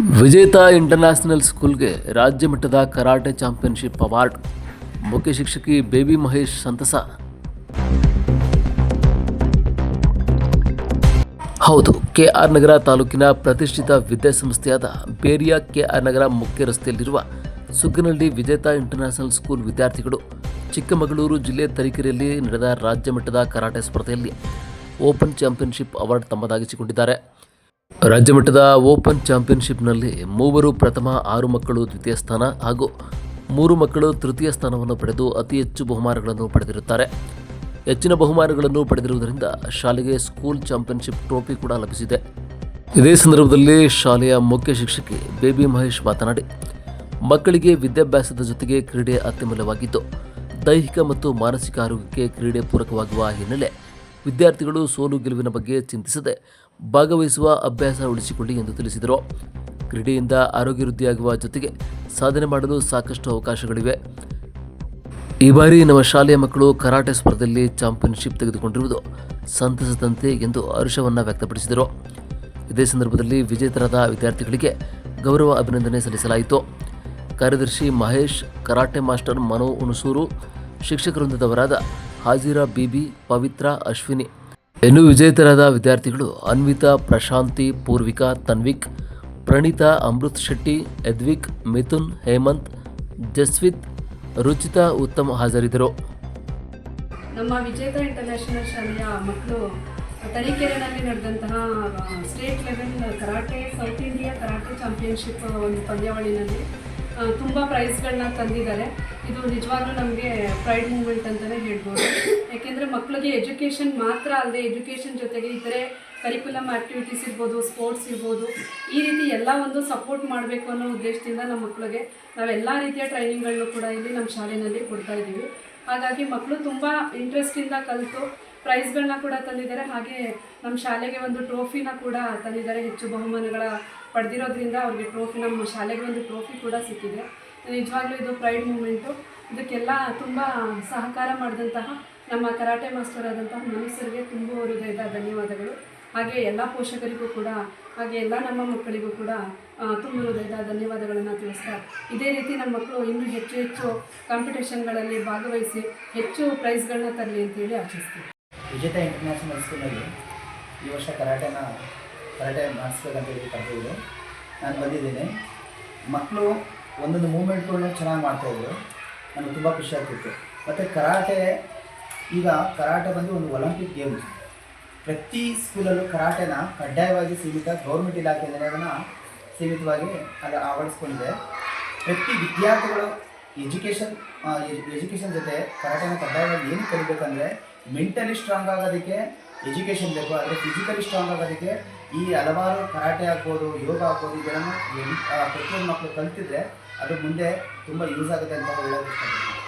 ವಿಜೇತ ಇಂಟರ್ನ್ಯಾಷನಲ್ ಸ್ಕೂಲ್ಗೆ ರಾಜ್ಯ ಮಟ್ಟದ ಕರಾಟೆ ಚಾಂಪಿಯನ್ಶಿಪ್ ಅವಾರ್ಡ್. ಮುಖ್ಯ ಶಿಕ್ಷಕಿ ಬೇಬಿ ಮಹೇಶ್ ಸಂತಸ. ಹೌದು, ಕೆಆರ್ ನಗರ ತಾಲೂಕಿನ ಪ್ರತಿಷ್ಠಿತ ವಿದ್ಯಾಸಂಸ್ಥೆಯಾದ ಬೇರಿಯ ಕೆಆರ್ ನಗರ ಮುಖ್ಯ ರಸ್ತೆಯಲ್ಲಿರುವ ಸುಗ್ಗನಹಳ್ಳಿ ವಿಜೇತ ಇಂಟರ್ನ್ಯಾಷನಲ್ ಸ್ಕೂಲ್ ವಿದ್ಯಾರ್ಥಿಗಳು ಚಿಕ್ಕಮಗಳೂರು ಜಿಲ್ಲೆ ತರೀಕೆರೆಯಲ್ಲಿ ನಡೆದ ರಾಜ್ಯ ಮಟ್ಟದ ಕರಾಟೆ ಸ್ಪರ್ಧೆಯಲ್ಲಿ ಓಪನ್ ಚಾಂಪಿಯನ್ಶಿಪ್ ಅವಾರ್ಡ್ ತಮ್ಮದಾಗಿಸಿಕೊಂಡಿದ್ದಾರೆ. ರಾಜ್ಯ ಮಟ್ಟದ ಓಪನ್ ಚಾಂಪಿಯನ್ಶಿಪ್ನಲ್ಲಿ 3 ಪ್ರಥಮ, 6 ಮಕ್ಕಳು ದ್ವಿತೀಯ ಸ್ಥಾನ ಹಾಗೂ 3 ಮಕ್ಕಳು ತೃತೀಯ ಸ್ಥಾನವನ್ನು ಪಡೆದು ಅತಿ ಹೆಚ್ಚು ಬಹುಮಾನಗಳನ್ನು ಪಡೆದಿರುತ್ತಾರೆ. ಹೆಚ್ಚಿನ ಬಹುಮಾನಗಳನ್ನು ಪಡೆದಿರುವುದರಿಂದ ಶಾಲೆಗೆ ಸ್ಕೂಲ್ ಚಾಂಪಿಯನ್ಶಿಪ್ ಟ್ರೋಫಿ ಕೂಡ ಲಭಿಸಿದೆ. ಇದೇ ಸಂದರ್ಭದಲ್ಲಿ ಶಾಲೆಯ ಮುಖ್ಯ ಶಿಕ್ಷಕಿ ಬೇಬಿ ಮಹೇಶ್ ಮಾತನಾಡಿ, ಮಕ್ಕಳಿಗೆ ವಿದ್ಯಾಭ್ಯಾಸದ ಜೊತೆಗೆ ಕ್ರೀಡೆ ಅತ್ಯಮೂಲ್ಯವಾಗಿದ್ದು, ದೈಹಿಕ ಮತ್ತು ಮಾನಸಿಕ ಆರೋಗ್ಯಕ್ಕೆ ಕ್ರೀಡೆ ಪೂರಕವಾಗುವ ಹಿನ್ನೆಲೆ ವಿದ್ಯಾರ್ಥಿಗಳು ಸೋಲು ಗೆಲುವಿನ ಬಗ್ಗೆ ಚಿಂತಿಸದೆ ಭಾಗವಹಿಸುವ ಅಭ್ಯಾಸ ಉಳಿಸಿಕೊಳ್ಳಿ ಎಂದು ತಿಳಿಸಿದರು. ಕ್ರೀಡೆಯಿಂದ ಆರೋಗ್ಯ ವೃದ್ಧಿಯಾಗುವ ಜೊತೆಗೆ ಸಾಧನೆ ಮಾಡಲು ಸಾಕಷ್ಟು ಅವಕಾಶಗಳಿವೆ. ಈ ಬಾರಿ ನಮ್ಮ ಶಾಲೆಯ ಮಕ್ಕಳು ಕರಾಟೆ ಸ್ಪರ್ಧೆಯಲ್ಲಿ ಚಾಂಪಿಯನ್ಶಿಪ್ ತೆಗೆದುಕೊಂಡಿರುವುದು ಸಂತಸದಂತೆ ಎಂದು ಹರ್ಷವನ್ನು ವ್ಯಕ್ತಪಡಿಸಿದರು. ಇದೇ ಸಂದರ್ಭದಲ್ಲಿ ವಿಜೇತರಾದ ವಿದ್ಯಾರ್ಥಿಗಳಿಗೆ ಗೌರವ ಅಭಿನಂದನೆ ಸಲ್ಲಿಸಲಾಯಿತು. ಕಾರ್ಯದರ್ಶಿ ಮಹೇಶ್, ಕರಾಟೆ ಮಾಸ್ಟರ್ ಮನೋ ಹುಣಸೂರು, ಶಿಕ್ಷಕ ವೃಂದದವರಾದ ಹಾಜಿರಾ ಬೀಬಿ, ಪವಿತ್ರ, ಅಶ್ವಿನಿ. ಇನ್ನು ವಿಜೇತರಾದ ವಿದ್ಯಾರ್ಥಿಗಳು ಅನ್ವಿತಾ, ಪ್ರಶಾಂತಿ, ಪೂರ್ವಿಕಾ, ತನ್ವಿಕ್, ಪ್ರಣೀತಾ, ಅಮೃತ್ ಶೆಟ್ಟಿ, ಎದ್ವಿಕ್, ಮಿಥುನ್, ಹೇಮಂತ್, ಜಸ್ವಿತ್, ರುಚಿತಾ, ಉತ್ತಮ್ ಹಾಜರಿದ್ದರು. ನಮ್ಮ ವಿಜೇತ ಇಂಟರ್ನ್ಯಾಷನಲ್ ಶಾಲೆಯ ಮಕ್ಕಳು ತರೀಕೆರೆಯಲ್ಲಿ ನಡೆದಂತಹ state level karate south India karate championship ಒಂದು ಪಂದ್ಯಾವಳಿನಲ್ಲಿ ತುಂಬ ಪ್ರೈಸ್ಗಳನ್ನ ತಂದಿದ್ದಾರೆ. ಇದು ನಿಜವಾಗ್ಲೂ ನಮಗೆ ಪ್ರೈಡ್ ಮೂಮೆಂಟ್ ಅಂತಲೇ ಹೇಳ್ಬೋದು. ಯಾಕೆಂದರೆ ಮಕ್ಕಳಿಗೆ ಎಜುಕೇಷನ್ ಮಾತ್ರ ಅಲ್ಲದೆ ಎಜುಕೇಷನ್ ಜೊತೆಗೆ ಇತರೆ ಕರಿಕ್ಯುಲಮ್ ಆ್ಯಕ್ಟಿವಿಟೀಸ್ ಇರ್ಬೋದು, ಸ್ಪೋರ್ಟ್ಸ್ ಇರ್ಬೋದು, ಈ ರೀತಿ ಎಲ್ಲ ಒಂದು ಸಪೋರ್ಟ್ ಮಾಡಬೇಕು ಅನ್ನೋ ಉದ್ದೇಶದಿಂದ ನಮ್ಮ ಮಕ್ಕಳಿಗೆ ನಾವೆಲ್ಲ ರೀತಿಯ ಟ್ರೈನಿಂಗ್ಗಳನ್ನು ಕೂಡ ಇಲ್ಲಿ ನಮ್ಮ ಶಾಲೆಯಲ್ಲಿ ಕೊಡ್ತಾ ಇದ್ದೀವಿ. ಹಾಗಾಗಿ ಮಕ್ಕಳು ತುಂಬ ಇಂಟ್ರೆಸ್ಟಿಂದ ಕಲಿತು ಪ್ರೈಸ್ಗಳನ್ನ ಕೂಡ ತಂದಿದ್ದಾರೆ. ಹಾಗೆ ನಮ್ಮ ಶಾಲೆಗೆ ಒಂದು ಟ್ರೋಫಿನ ಕೂಡ ತಂದಿದ್ದಾರೆ. ಹೆಚ್ಚು ಬಹುಮಾನಗಳ ಪಡೆದಿರೋದ್ರಿಂದ ಅವ್ರಿಗೆ ಟ್ರೋಫಿ, ನಮ್ಮ ಶಾಲೆಗೆ ಒಂದು ಟ್ರೋಫಿ ಕೂಡ ಸಿಕ್ಕಿದೆ. ನಿಜವಾಗ್ಲೂ ಇದು ಪ್ರೈಡ್ ಮೂಮೆಂಟು. ಇದಕ್ಕೆಲ್ಲ ತುಂಬ ಸಹಕಾರ ಮಾಡಿದಂತಹ ನಮ್ಮ ಕರಾಟೆ ಮಾಸ್ಟರ್ ಆದಂತಹ ಮನುಷ್ಯರಿಗೆ ತುಂಬ ಹೃದಯದ ಧನ್ಯವಾದಗಳು. ಹಾಗೆ ಎಲ್ಲ ಪೋಷಕರಿಗೂ ಕೂಡ, ಹಾಗೆ ಎಲ್ಲ ನಮ್ಮ ಮಕ್ಕಳಿಗೂ ಕೂಡ ತುಂಬ ಹೃದಯದ ಧನ್ಯವಾದಗಳನ್ನು ತಿಳಿಸ್ತಾ, ಇದೇ ರೀತಿ ನಮ್ಮ ಮಕ್ಕಳು ಇನ್ನೂ ಹೆಚ್ಚು ಹೆಚ್ಚು ಕಾಂಪಿಟೇಷನ್ಗಳಲ್ಲಿ ಭಾಗವಹಿಸಿ ಹೆಚ್ಚು ಪ್ರೈಸ್ಗಳನ್ನ ತರಲಿ ಅಂತೇಳಿ ಆಶಿಸ್ತೀವಿ. ವಿಜೇತ ಇಂಟರ್ನ್ಯಾಷನಲ್ ಸ್ಕೂಲಲ್ಲಿ ಈ ವರ್ಷ ಕರಾಟೆ ಮಾಡಿಸ್ಬೇಕಂತೇಳಿ ಕರೆದಿದ್ದು ನಾನು ಬಂದಿದ್ದೀನಿ. ಮಕ್ಕಳು ಒಂದೊಂದು ಮೂಮೆಂಟ್ಗಳನ್ನ ಚೆನ್ನಾಗಿ ಮಾಡ್ತಾಯಿದ್ರು. ನನಗೆ ತುಂಬ ಖುಷಿ ಆಗ್ತಿತ್ತು. ಮತ್ತು ಕರಾಟೆ ಬಂದು ಒಂದು ಒಲಿಂಪಿಕ್ ಗೇಮ್. ಪ್ರತಿ ಸ್ಕೂಲಲ್ಲೂ ಕರಾಟೆನ ಕಡ್ಡಾಯವಾಗಿ ಗೌರ್ಮೆಂಟ್ ಇಲಾಖೆಯಲ್ಲಿ ಅದನ್ನು ಸೀಮಿತವಾಗಿ ಅಳವಡಿಸ್ಕೊಂಡಿದೆ. ಪ್ರತಿ ವಿದ್ಯಾರ್ಥಿಗಳು ಎಜುಕೇಷನ್ ಜೊತೆ ಕರಾಟೆನ ಕಡ್ಡಾಯವಾಗಿ ಏನು ಕಲಿಬೇಕಂದ್ರೆ ಮೆಂಟಲಿ ಸ್ಟ್ರಾಂಗ್ ಆಗೋದಕ್ಕೆ ಎಜುಕೇಷನ್ ಬೇಕು. ಆದರೆ ಫಿಸಿಕಲಿ ಸ್ಟ್ರಾಂಗ್ ಆಗೋದಕ್ಕೆ ಈ ಹಲವಾರು ಕರಾಟೆ ಆಗ್ಬೋದು, ಯೋಗ ಆಗ್ಬೋದು, ಇದನ್ನು ಪ್ರತಿಯೊಂದು ಮಕ್ಕಳು ಕಲಿತಿದ್ರೆ ಅದು ಮುಂದೆ ತುಂಬ ಯೂಸ್ ಆಗುತ್ತೆ ಅಂತ ಹೇಳೋದು ಇಷ್ಟಪಡ್ತೀನಿ.